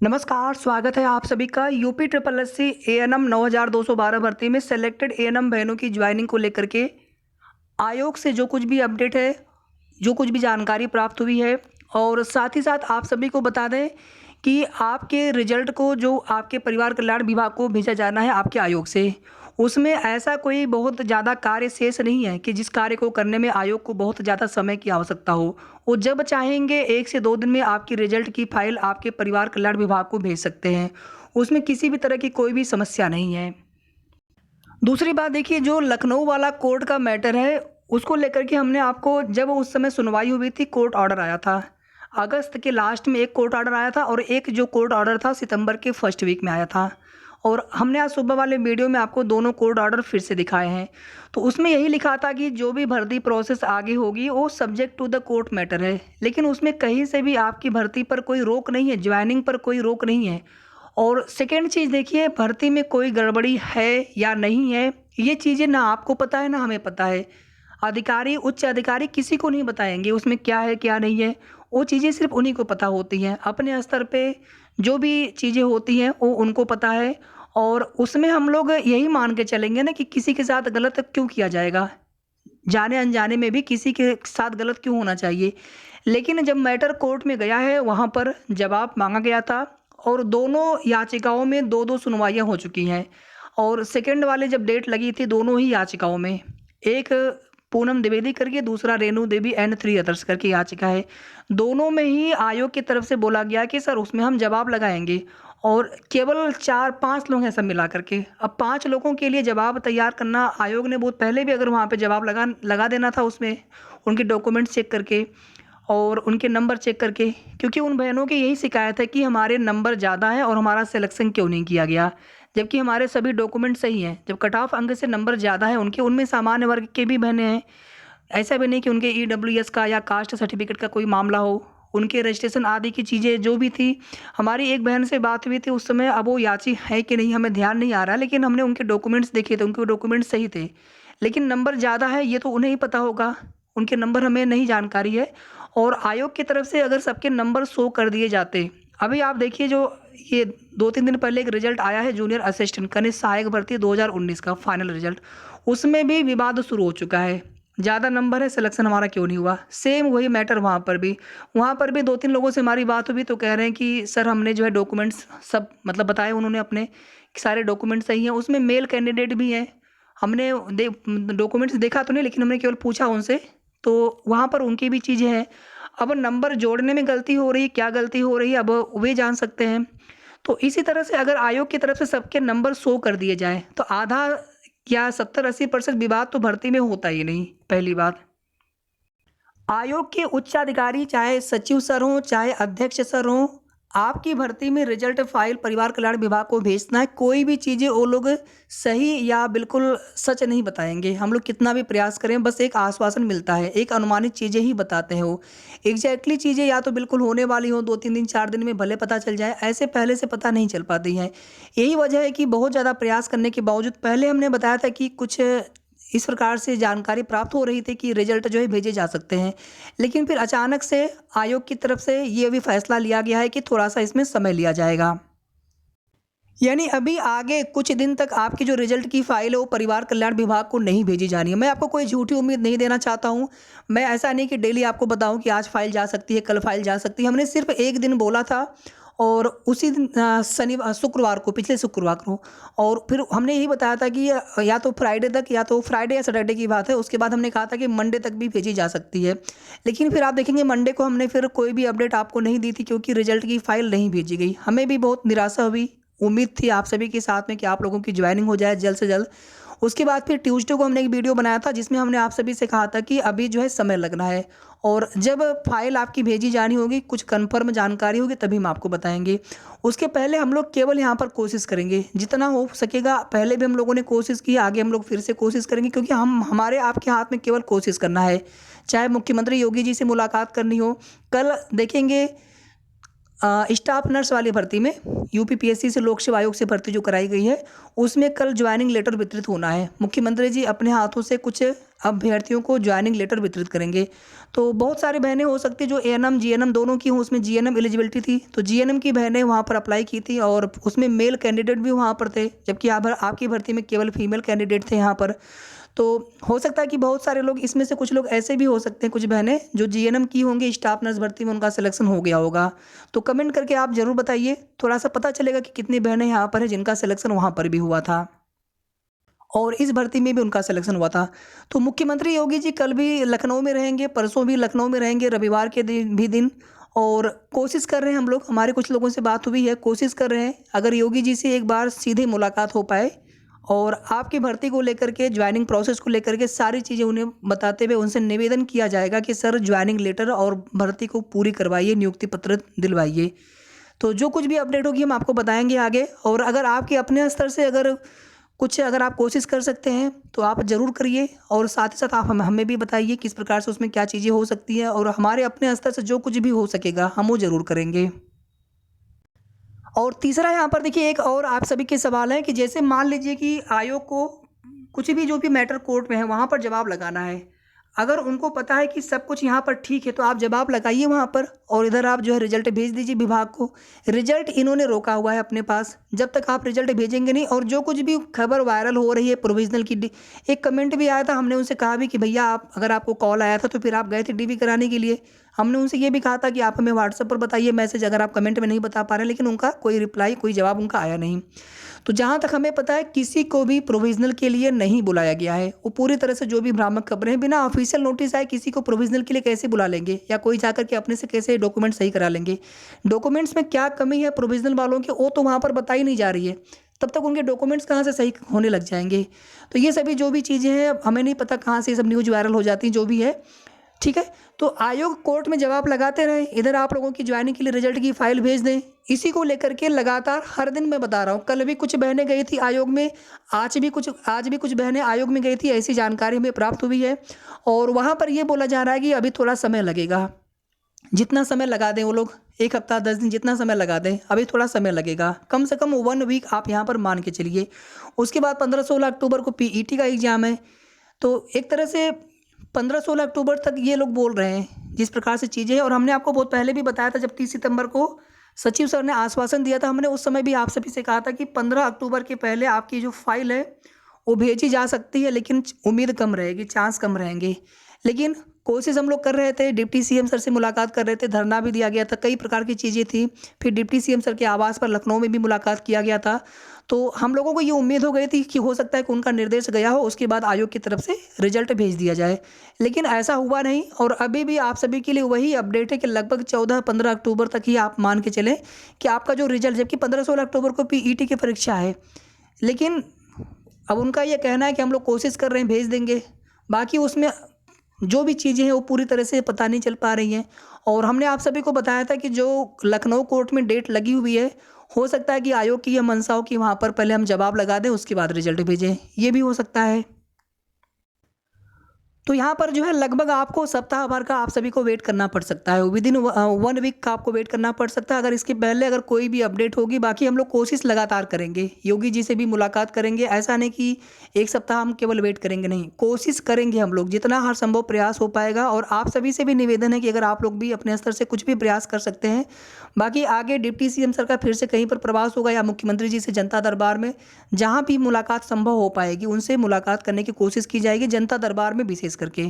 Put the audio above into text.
नमस्कार, स्वागत है आप सभी का UP triple S C ANM 9212 भर्ती में सेलेक्टेड एएनएम बहनों की ज्वाइनिंग को लेकर के आयोग से जो कुछ भी अपडेट है, जो कुछ भी जानकारी प्राप्त हुई है और साथ ही साथ आप सभी को बता दें कि आपके रिजल्ट को जो आपके परिवार कल्याण विभाग को भेजा जाना है आपके आयोग से, उसमें ऐसा कोई बहुत ज़्यादा कार्य शेष नहीं है कि जिस कार्य को करने में आयोग को बहुत ज़्यादा समय की आवश्यकता हो। वो जब चाहेंगे 1 से 2 दिन में आपकी रिजल्ट की फाइल आपके परिवार कल्याण विभाग को भेज सकते हैं। उसमें किसी भी तरह की कोई भी समस्या नहीं है। दूसरी बात देखिए, जो लखनऊ वाला कोर्ट का मैटर है, उसको लेकर के हमने आपको जब उस समय सुनवाई हुई थी, कोर्ट ऑर्डर आया था। अगस्त के लास्ट में एक कोर्ट ऑर्डर आया था और एक जो कोर्ट ऑर्डर था सितंबर के फर्स्ट वीक में आया था। और हमने आज सुबह वाले वीडियो में आपको दोनों कोर्ट ऑर्डर फिर से दिखाए हैं। तो उसमें यही लिखा था कि जो भी भर्ती प्रोसेस आगे होगी वो subject to the court matter है, लेकिन उसमें कहीं से भी आपकी भर्ती पर कोई रोक नहीं है, ज्वाइनिंग पर कोई रोक नहीं है। और सेकेंड चीज़ देखिए, भर्ती में कोई गड़बड़ी है या नहीं है, ये चीज़ें ना आपको पता है ना हमें पता है। अधिकारी, उच्च अधिकारी किसी को नहीं बताएंगे उसमें क्या है क्या नहीं है। वो चीज़ें सिर्फ उन्हीं को पता होती हैं। अपने स्तर पे जो भी चीज़ें होती हैं वो उनको पता है और उसमें हम लोग यही मान के चलेंगे ना कि किसी के साथ गलत क्यों किया जाएगा, जाने अनजाने में भी किसी के साथ गलत क्यों होना चाहिए। लेकिन जब मैटर कोर्ट में गया है, वहाँ पर जवाब मांगा गया था और दोनों याचिकाओं में 2-2 सुनवाइयाँ हो चुकी हैं। और सेकंड वाले जब डेट लगी थी दोनों ही याचिकाओं में, एक पूनम द्विवेदी करके, दूसरा रेणु देवी एंड 3 अदर्स करके याचिका है। दोनों में ही आयोग की तरफ से बोला गया कि सर उसमें हम जवाब लगाएंगे और केवल 4-5 लोग हैं सब मिला करके। अब 5 लोगों के लिए जवाब तैयार करना, आयोग ने बहुत पहले भी अगर वहाँ पे जवाब लगा देना था उसमें, उनके डॉक्यूमेंट्स चेक करके और उनके नंबर चेक करके, क्योंकि उन बहनों की यही शिकायत है कि हमारे नंबर ज़्यादा है और हमारा सिलेक्शन क्यों नहीं किया गया, जबकि हमारे सभी डॉक्यूमेंट सही हैं। जब कट ऑफ अंक से नंबर ज़्यादा है उनके, उनमें सामान्य वर्ग के भी बहनें हैं। ऐसा भी नहीं कि उनके ईडब्ल्यूएस का या कास्ट सर्टिफिकेट का कोई मामला हो, उनके रजिस्ट्रेशन आदि की चीज़ें जो भी थी। हमारी एक बहन से बात हुई थी उस समय, अब वो याची है कि नहीं हमें ध्यान नहीं आ रहा, लेकिन हमने उनके डॉक्यूमेंट्स देखे थे, उनके डॉक्यूमेंट्स सही थे, लेकिन नंबर ज़्यादा है ये तो उन्हें ही पता होगा, उनके नंबर हमें नहीं जानकारी है। और आयोग की तरफ से अगर सबके नंबर शो कर दिए जाते, अभी आप देखिए जो ये 2-3 दिन पहले एक रिजल्ट आया है जूनियर असिस्टेंट कनिष्ठ सहायक भर्ती 2019 का फाइनल रिजल्ट, उसमें भी विवाद शुरू हो चुका है। ज़्यादा नंबर है, सिलेक्शन हमारा क्यों नहीं हुआ। सेम वही मैटर वहाँ पर भी 2-3 लोगों से हमारी बात हुई तो कह रहे हैं कि सर हमने जो है डॉक्यूमेंट्स सब मतलब बताए उन्होंने अपने, कि सारे डॉक्यूमेंट सही हैं, उसमें मेल कैंडिडेट भी हैं। हमने डॉक्यूमेंट्स देखा तो नहीं, लेकिन हमने केवल पूछा उनसे, तो वहाँ पर उनकी भी चीज़ें हैं। अब नंबर जोड़ने में गलती हो रही है, क्या गलती हो रही है अब वे जान सकते हैं। तो इसी तरह से अगर आयोग की तरफ से सबके नंबर शो कर दिए जाएँ तो आधा या 70-80% विवाद तो भर्ती में होता ही नहीं। पहली बात, आयोग के उच्च अधिकारी चाहे सचिव सर हों चाहे अध्यक्ष सर हों, आपकी भर्ती में रिजल्ट फाइल परिवार कल्याण विभाग को भेजना है। कोई भी चीज़ें वो लोग सही या बिल्कुल सच नहीं बताएंगे। हम लोग कितना भी प्रयास करें, बस एक आश्वासन मिलता है, एक अनुमानित चीज़ें ही बताते हैं वो। एग्जैक्टली चीज़ें या तो बिल्कुल होने वाली हो, 2-3 दिन 4 दिन में भले पता चल जाए, ऐसे पहले से पता नहीं चल पाती हैं। यही वजह है कि बहुत ज़्यादा प्रयास करने के बावजूद, पहले हमने बताया था कि कुछ इस प्रकार से जानकारी प्राप्त हो रही थी कि रिजल्ट जो है भेजे जा सकते हैं, लेकिन फिर अचानक से आयोग की तरफ से ये भी फैसला लिया गया है कि थोड़ा-सा इसमें समय लिया जाएगा। यानी अभी आगे कुछ दिन तक आपकी जो रिजल्ट की फाइल है वो परिवार कल्याण विभाग को नहीं भेजी जानी है। मैं आपको कोई झूठी उम्मीद नहीं देना चाहता हूँ। मैं ऐसा नहीं कि डेली आपको बताऊँ कि आज फाइल जा सकती है, कल फाइल जा सकती है। हमने सिर्फ 1 दिन बोला था और उसी दिन शुक्रवार को, पिछले शुक्रवार को, और फिर हमने यही बताया था कि या तो फ्राइडे तक, या तो फ्राइडे या सैटरडे की बात है। उसके बाद हमने कहा था कि मंडे तक भी भेजी जा सकती है। लेकिन फिर आप देखेंगे मंडे को हमने फिर कोई भी अपडेट आपको नहीं दी थी, क्योंकि रिजल्ट की फाइल नहीं भेजी गई। हमें भी बहुत निराशा हुई। उम्मीद थी आप सभी के साथ में कि आप लोगों की ज्वाइनिंग हो जाए जल्द से जल्द। उसके बाद फिर ट्यूसडे को हमने एक वीडियो बनाया था जिसमें हमने आप सभी से कहा था कि अभी जो है समय लगना है और जब फाइल आपकी भेजी जानी होगी, कुछ कन्फर्म जानकारी होगी, तभी हम आपको बताएंगे। उसके पहले हम लोग केवल यहाँ पर कोशिश करेंगे, जितना हो सकेगा। पहले भी हम लोगों ने कोशिश की, आगे हम लोग फिर से कोशिश करेंगे, क्योंकि हमारे आपके हाथ में केवल कोशिश करना है। चाहे मुख्यमंत्री योगी जी से मुलाकात करनी हो, कल देखेंगे स्टाफ नर्स वाली भर्ती में यूपीपीएससी से लोक सेवा आयोग से भर्ती जो कराई गई है, उसमें कल ज्वाइनिंग लेटर वितरित होना है। मुख्यमंत्री जी अपने हाथों से कुछ अभ्यर्थियों को ज्वाइनिंग लेटर वितरित करेंगे। तो बहुत सारी बहनें हो सकती है जो एएनएम जीएनएम दोनों की हों, उसमें जीएनएम एलिजिबिलिटी थी, तो जीएनएम की बहनें वहाँ पर अप्लाई की थी और उसमें मेल कैंडिडेट भी वहाँ पर थे, जबकि आपकी भर्ती में केवल फीमेल कैंडिडेट थे यहाँ पर। तो हो सकता है कि बहुत सारे लोग, इसमें से कुछ लोग ऐसे भी हो सकते हैं, कुछ बहनें जो जीएनएम की होंगी स्टाफ नर्स भर्ती में, उनका सिलेक्शन हो गया होगा। तो कमेंट करके आप ज़रूर बताइए, थोड़ा सा पता चलेगा कि कितनी बहनें यहाँ पर हैं जिनका सिलेक्शन वहाँ पर भी हुआ था और इस भर्ती में भी उनका सिलेक्शन हुआ था। तो मुख्यमंत्री योगी जी कल भी लखनऊ में रहेंगे, परसों भी लखनऊ में रहेंगे, रविवार के दिन और कोशिश कर रहे हैं हम लोग, हमारे कुछ लोगों से बात हुई है, कोशिश कर रहे हैं अगर योगी जी से एक बार सीधे मुलाकात हो पाए और आपकी भर्ती को लेकर के, ज्वाइनिंग प्रोसेस को लेकर के सारी चीज़ें उन्हें बताते हुए उनसे निवेदन किया जाएगा कि सर ज्वाइनिंग लेटर और भर्ती को पूरी करवाइए, नियुक्ति पत्र दिलवाइए। तो जो कुछ भी अपडेट होगी हम आपको बताएंगे आगे। और अगर आपके अपने स्तर से अगर आप कोशिश कर सकते हैं तो आप ज़रूर करिए और साथ ही साथ आप हमें भी बताइए किस प्रकार से उसमें क्या चीज़ें हो सकती हैं, और हमारे अपने स्तर से जो कुछ भी हो सकेगा हम वो ज़रूर करेंगे। और तीसरा यहाँ पर देखिए, एक और आप सभी के सवाल है कि जैसे मान लीजिए कि आयोग को कुछ भी जो भी मैटर कोर्ट में है वहाँ पर जवाब लगाना है, अगर उनको पता है कि सब कुछ यहाँ पर ठीक है तो आप जवाब लगाइए वहाँ पर और इधर आप जो है रिजल्ट भेज दीजिए विभाग को। रिजल्ट इन्होंने रोका हुआ है अपने पास, जब तक आप रिजल्ट भेजेंगे नहीं। और जो कुछ भी खबर वायरल हो रही है प्रोविजनल की, एक कमेंट भी आया था, हमने उनसे कहा भी कि भैया आप, अगर आपको कॉल आया था तो फिर आप गए थे डीवी कराने के लिए, हमने उनसे ये भी कहा था कि आप हमें व्हाट्सएप पर बताइए मैसेज, अगर आप कमेंट में नहीं बता पा रहे हैं, लेकिन उनका कोई रिप्लाई, कोई जवाब उनका आया नहीं। तो जहाँ तक हमें पता है किसी को भी प्रोविजनल के लिए नहीं बुलाया गया है। वो पूरी तरह से जो भी भ्रामक खबरें हैं, बिना ऑफिशियल नोटिस आए किसी को प्रोविजनल के लिए कैसे बुला लेंगे, या कोई जाकर के अपने से कैसे डॉक्यूमेंट सही करा लेंगे। डॉक्यूमेंट्स में क्या कमी है प्रोविजनल वालों के, वो तो वहाँ पर बताई नहीं जा रही है, तब तक उनके डॉक्यूमेंट्स कहाँ से सही होने लग जाएंगे। तो ये सभी जो भी चीज़ें हैं, हमें नहीं पता कहाँ से ये सब न्यूज़ वायरल हो जाती हैं, जो भी है ठीक है। तो आयोग कोर्ट में जवाब लगाते रहे, इधर आप लोगों की ज्वाइनिंग के लिए रिजल्ट की फाइल भेज दें। इसी को लेकर के लगातार हर दिन मैं बता रहा हूँ, कल भी कुछ बहनें गई थी आयोग में, आज भी कुछ बहनें आयोग में गई थी, ऐसी जानकारी हमें प्राप्त हुई है। और वहाँ पर ये बोला जा रहा है कि अभी थोड़ा समय लगेगा, जितना समय लगा दें वो लोग, 1 हफ्ता 10 दिन जितना समय लगा दें, अभी थोड़ा समय लगेगा, कम से कम 1 वीक आप यहाँ पर मान के चलिए। उसके बाद 15-16 अक्टूबर को पीईटी का एग्ज़ाम है। तो एक तरह से 15-16 अक्टूबर तक ये लोग बोल रहे हैं जिस प्रकार से चीज़ें हैं। और हमने आपको बहुत पहले भी बताया था, जब 30 सितंबर को सचिव सर ने आश्वासन दिया था, हमने उस समय भी आप सभी से कहा था कि 15 अक्टूबर के पहले आपकी जो फाइल है वो भेजी जा सकती है, लेकिन उम्मीद कम रहेगी, चांस कम रहेंगे। लेकिन कोशिश हम लोग कर रहे थे, डिप्टी सीएम सर से मुलाकात कर रहे थे, धरना भी दिया गया था, कई प्रकार की चीज़ें थी। फिर डिप्टी सीएम सर के आवास पर लखनऊ में भी मुलाकात किया गया था। तो हम लोगों को ये उम्मीद हो गई थी कि हो सकता है कि उनका निर्देश गया हो, उसके बाद आयोग की तरफ से रिजल्ट भेज दिया जाए, लेकिन ऐसा हुआ नहीं। और अभी भी आप सभी के लिए वही अपडेट है कि लगभग 14-15 अक्टूबर तक ही आप मान के चलें कि आपका जो रिजल्ट, जबकि 15-16 अक्टूबर को पीईटी की परीक्षा है, लेकिन अब उनका ये कहना है कि हम लोग कोशिश कर रहे हैं, भेज देंगे। बाकी उसमें जो भी चीज़ें हैं वो पूरी तरह से पता नहीं चल पा रही हैं। और हमने आप सभी को बताया था कि जो लखनऊ कोर्ट में डेट लगी हुई है, हो सकता है कि आयोग की यह मंशा हो कि वहाँ पर पहले हम जवाब लगा दें, उसके बाद रिजल्ट भेजें, ये भी हो सकता है। तो यहाँ पर जो है लगभग आपको सप्ताह भर का आप सभी को वेट करना पड़ सकता है, विदिन 1 वीक का आपको वेट करना पड़ सकता है, अगर इसके पहले अगर कोई भी अपडेट होगी। बाकी हम लोग कोशिश लगातार करेंगे, योगी जी से भी मुलाकात करेंगे, ऐसा नहीं कि 1 सप्ताह हम केवल वेट करेंगे, नहीं, कोशिश करेंगे हम लोग, जितना हर संभव प्रयास हो पाएगा। और आप सभी से भी निवेदन है कि अगर आप लोग भी अपने स्तर से कुछ भी प्रयास कर सकते हैं। बाकी आगे डिप्टी सीएम सर का फिर से कहीं पर प्रवास होगा या मुख्यमंत्री जी से जनता दरबार में, जहाँ भी मुलाकात संभव हो पाएगी उनसे मुलाकात करने की कोशिश की जाएगी, जनता दरबार में विशेष करके।